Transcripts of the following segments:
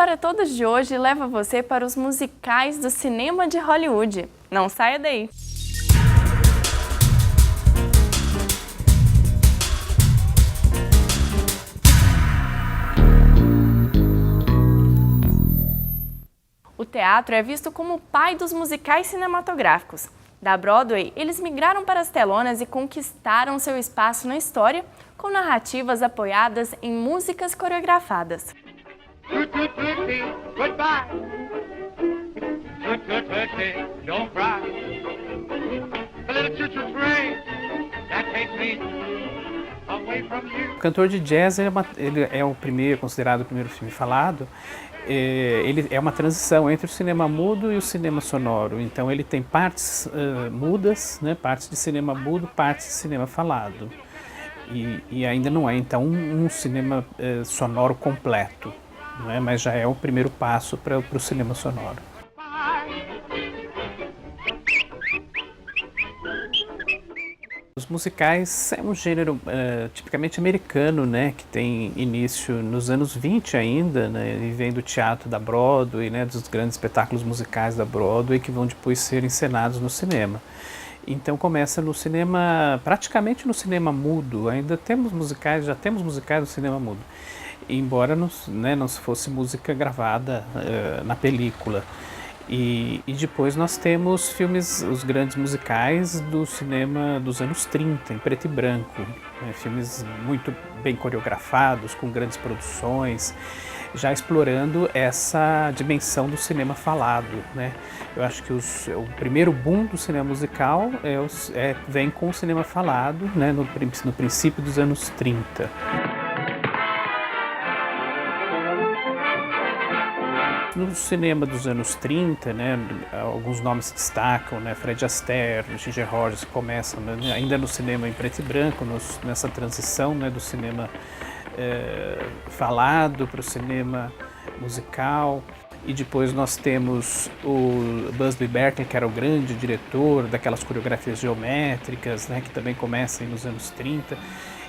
Para Todos de hoje leva você para os musicais do cinema de Hollywood. Não saia daí! O teatro é visto como o pai dos musicais cinematográficos. Da Broadway, eles migraram para as telonas e conquistaram seu espaço na história com narrativas apoiadas em músicas coreografadas. O Cantor de Jazz ele é considerado o primeiro filme falado. Ele é uma transição entre o cinema mudo e o cinema sonoro. Então ele tem partes mudas, né, partes de cinema mudo, partes de cinema falado. E ainda não é então um cinema sonoro completo, não é? Mas já é o primeiro passo para o cinema sonoro. Os musicais é um gênero tipicamente americano, né, que tem início nos anos 20 ainda, né, e vem do teatro da Broadway, né, dos grandes espetáculos musicais da Broadway que vão depois ser encenados no cinema. Então começa no cinema, praticamente no cinema mudo. Ainda temos musicais, já temos musicais no cinema mudo, embora não fosse música gravada na película. E depois nós temos os grandes musicais do cinema dos anos 30, em preto e branco, né? Filmes muito bem coreografados, com grandes produções, já explorando essa dimensão do cinema falado, né? Eu acho que o primeiro boom do cinema musical vem com o cinema falado, né? no princípio dos anos 30. No cinema dos anos 30, né, alguns nomes se destacam, né, Fred Astaire, Ginger Rogers, começam, né, ainda no cinema em preto e branco, nessa transição, né, do cinema falado para o cinema musical. E depois nós temos o Busby Berkeley, que era o grande diretor daquelas coreografias geométricas, né, que também começam nos anos 30.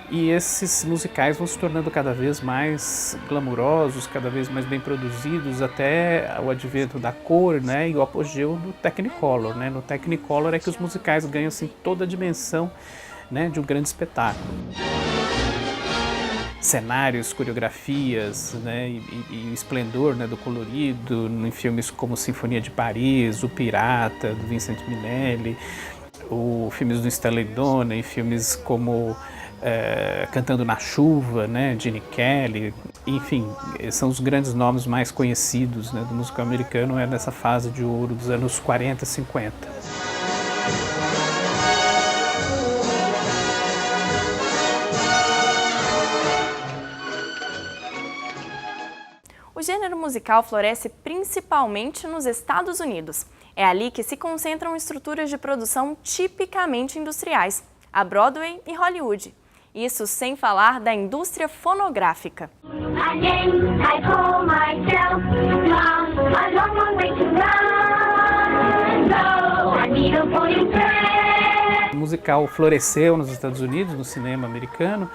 E esses musicais vão se tornando cada vez mais glamurosos, cada vez mais bem produzidos, até o advento da cor, né, e o apogeu do Technicolor, né? No Technicolor é que os musicais ganham assim, toda a dimensão, né, de um grande espetáculo. Cenários, coreografias, né, e o esplendor, né, do colorido em filmes como Sinfonia de Paris, O Pirata, do Vincent Minnelli, filmes do Stanley Donen, filmes como Cantando na Chuva, né, Gene Kelly, enfim, são os grandes nomes mais conhecidos, né, do musical americano nessa fase de ouro dos anos 40, 50. O gênero musical floresce principalmente nos Estados Unidos. É ali que se concentram estruturas de produção tipicamente industriais, a Broadway e Hollywood. Isso sem falar da indústria fonográfica. O musical floresceu nos Estados Unidos, no cinema americano,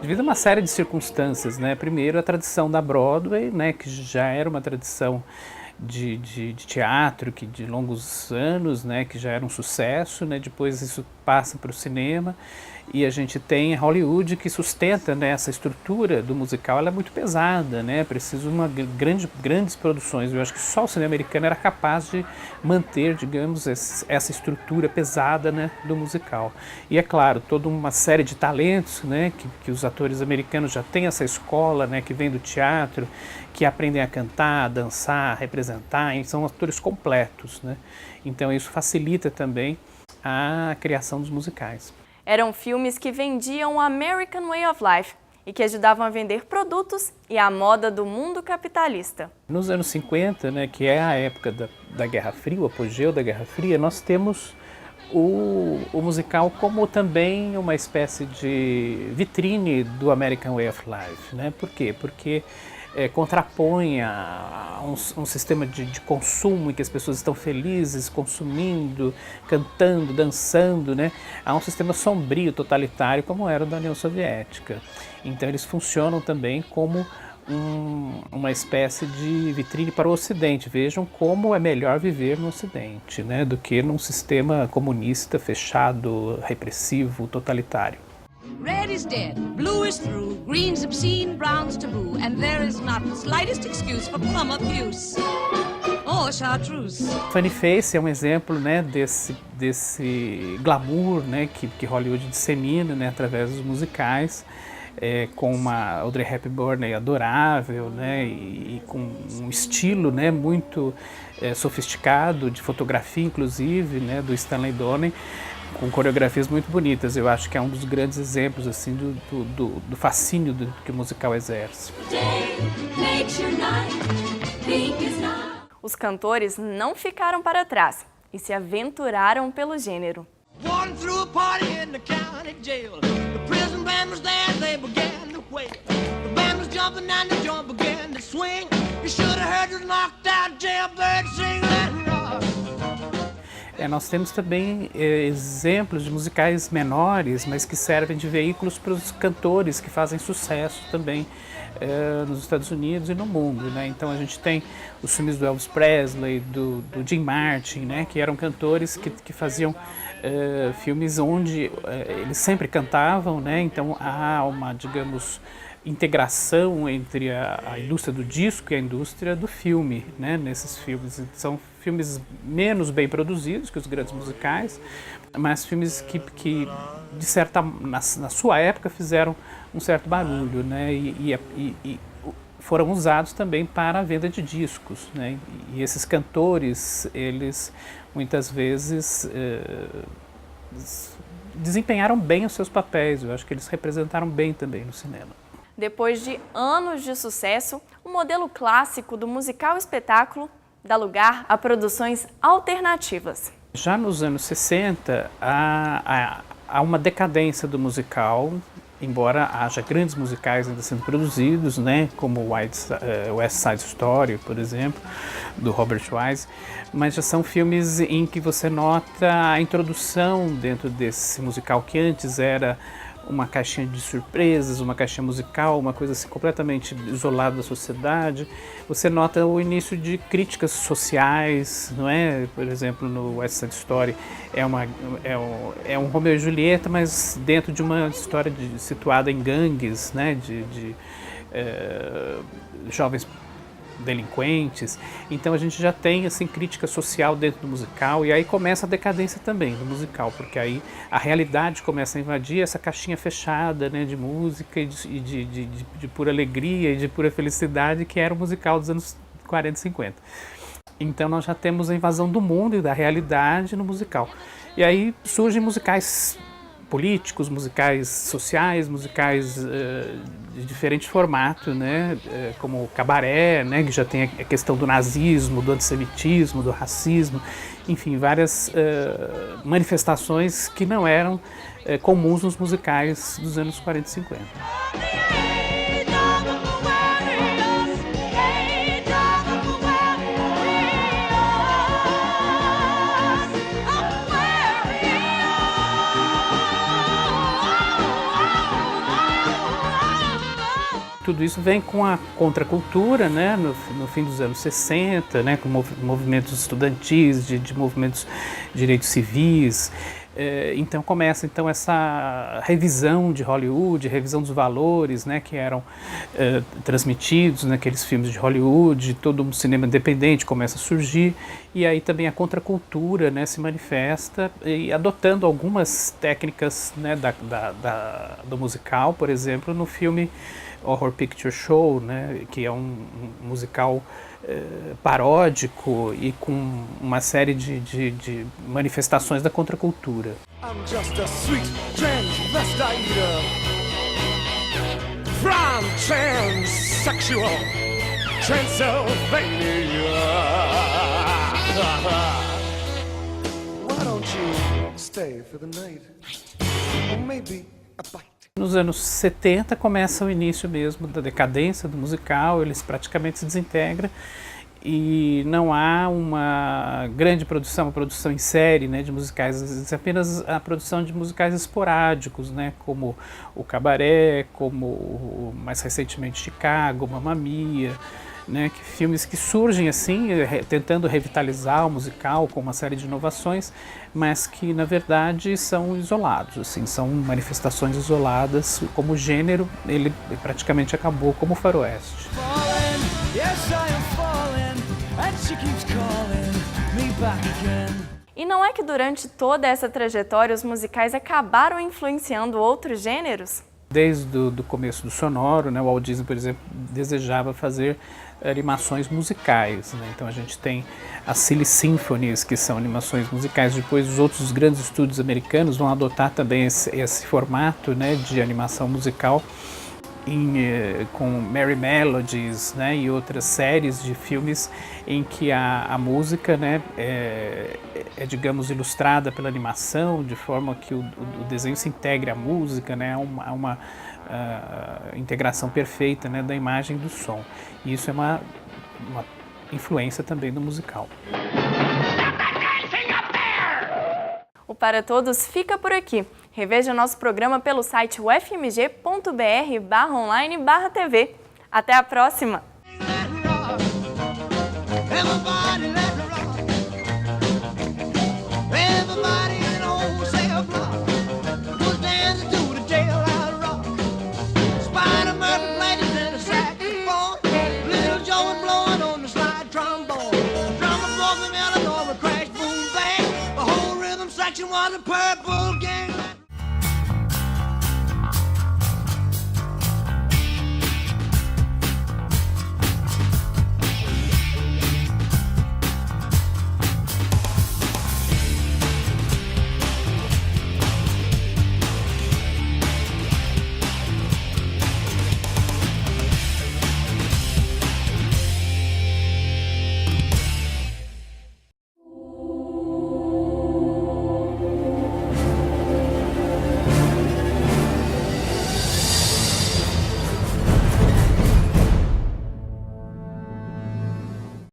devido a uma série de circunstâncias, né? Primeiro, a tradição da Broadway, né, que já era uma tradição de teatro de longos anos, né, que já era um sucesso, né? Depois isso passa para o cinema e a gente tem Hollywood que sustenta, né, essa estrutura do musical. Ela é muito pesada, né? Precisa de grandes produções. Eu acho que só o cinema americano era capaz de manter, digamos, essa estrutura pesada, né, do musical. E é claro, toda uma série de talentos, né, que os atores americanos já têm essa escola, né, que vem do teatro, que aprendem a cantar, a dançar, a representar, e são atores completos, né? Então isso facilita também a criação dos musicais. Eram filmes que vendiam o American Way of Life e que ajudavam a vender produtos e a moda do mundo capitalista. Nos anos 50, né, que é a época da Guerra Fria, o apogeu da Guerra Fria, nós temos o musical como também uma espécie de vitrine do American Way of Life, né? Por quê? Porque contrapõe a um sistema de consumo em que as pessoas estão felizes, consumindo, cantando, dançando, né, a um sistema sombrio, totalitário, como era o da União Soviética. Então eles funcionam também como uma espécie de vitrine para o Ocidente. Vejam como é melhor viver no Ocidente, né, do que num sistema comunista, fechado, repressivo, totalitário. Red is dead, blue is through, green's obscene, brown's taboo, and there is not the slightest excuse for plum abuse. Oh, chartreuse. Funny Face é um exemplo, né, desse glamour, né, que Hollywood dissemina, né, através dos musicais, com uma Audrey Hepburn adorável, né, e com um estilo, né, muito sofisticado, de fotografia inclusive, né, do Stanley Donen, com coreografias muito bonitas. Eu acho que é um dos grandes exemplos assim, do fascínio que o musical exerce. Os cantores não ficaram para trás e se aventuraram pelo gênero. Nós temos também exemplos de musicais menores, mas que servem de veículos para os cantores que fazem sucesso também nos Estados Unidos e no mundo, né? Então a gente tem os filmes do Elvis Presley, do Jim Martin, né? Que eram cantores que faziam filmes onde eles sempre cantavam, né? Então há uma, digamos, integração entre a indústria do disco e a indústria do filme, né? Nesses filmes. São filmes menos bem produzidos que os grandes musicais, mas filmes que de certa, na sua época, fizeram um certo barulho, né? E foram usados também para a venda de discos, né? E esses cantores, eles muitas vezes desempenharam bem os seus papéis. Eu acho que eles representaram bem também no cinema. Depois de anos de sucesso, o modelo clássico do musical-espetáculo dá lugar a produções alternativas. Já nos anos 60, há uma decadência do musical, embora haja grandes musicais ainda sendo produzidos, né, como West Side Story, por exemplo, do Robert Wise, mas já são filmes em que você nota a introdução dentro desse musical que antes era uma caixinha de surpresas, uma caixinha musical, uma coisa assim completamente isolada da sociedade. Você nota o início de críticas sociais, não é? Por exemplo, no West Side Story é um Romeu e Julieta, mas dentro de uma história situada em gangues, né? De jovens delinquentes. Então a gente já tem assim crítica social dentro do musical, e aí começa a decadência também do musical, porque aí a realidade começa a invadir essa caixinha fechada, né, de música e de pura alegria e de pura felicidade que era o musical dos anos 40 e 50. Então nós já temos a invasão do mundo e da realidade no musical. E aí surgem musicais políticos, musicais sociais, musicais de diferente formato, né, como o Cabaré, né, que já tem a questão do nazismo, do antissemitismo, do racismo, enfim, várias manifestações que não eram comuns nos musicais dos anos 40 e 50. Tudo isso vem com a contracultura, né, no fim dos anos 60, né, com movimentos estudantis, de movimentos de direitos civis. Então começa essa revisão de Hollywood, revisão dos valores, né, que eram transmitidos naqueles filmes de Hollywood. Todo um cinema independente começa a surgir, e aí também a contracultura, né, se manifesta, e adotando algumas técnicas, né, do musical, por exemplo, no filme Horror Picture Show, né, que é um musical paródico e com uma série de manifestações da contracultura. I'm just a sweet transvestite from transsexual Transylvania. Why don't you stay for the night? Or maybe a bite. Nos anos 70 começa o início mesmo da decadência do musical, ele praticamente se desintegra, e não há uma grande produção, uma produção em série, né, de musicais, às vezes apenas a produção de musicais esporádicos, né, como o Cabaré, como mais recentemente Chicago, Mamma Mia, né, filmes que surgem assim, tentando revitalizar o musical com uma série de inovações, mas que na verdade são isolados, assim, são manifestações isoladas. Como gênero, ele praticamente acabou como o faroeste. E não é que durante toda essa trajetória os musicais acabaram influenciando outros gêneros? Desde o começo do sonoro, né, o Walt Disney, por exemplo, desejava fazer animações musicais, né? Então a gente tem as Silly Symphonies, que são animações musicais. Depois os outros grandes estúdios americanos vão adotar também esse formato, né, de animação musical com Merry Melodies, né, e outras séries de filmes em que a música, né, é, digamos, ilustrada pela animação, de forma que o desenho se integre à música, né, há uma integração perfeita, né, da imagem e do som. E isso é uma influência também do musical. O Para Todos fica por aqui. Reveja nosso programa pelo site ufmg.br/online/TV. Até a próxima! Was a purple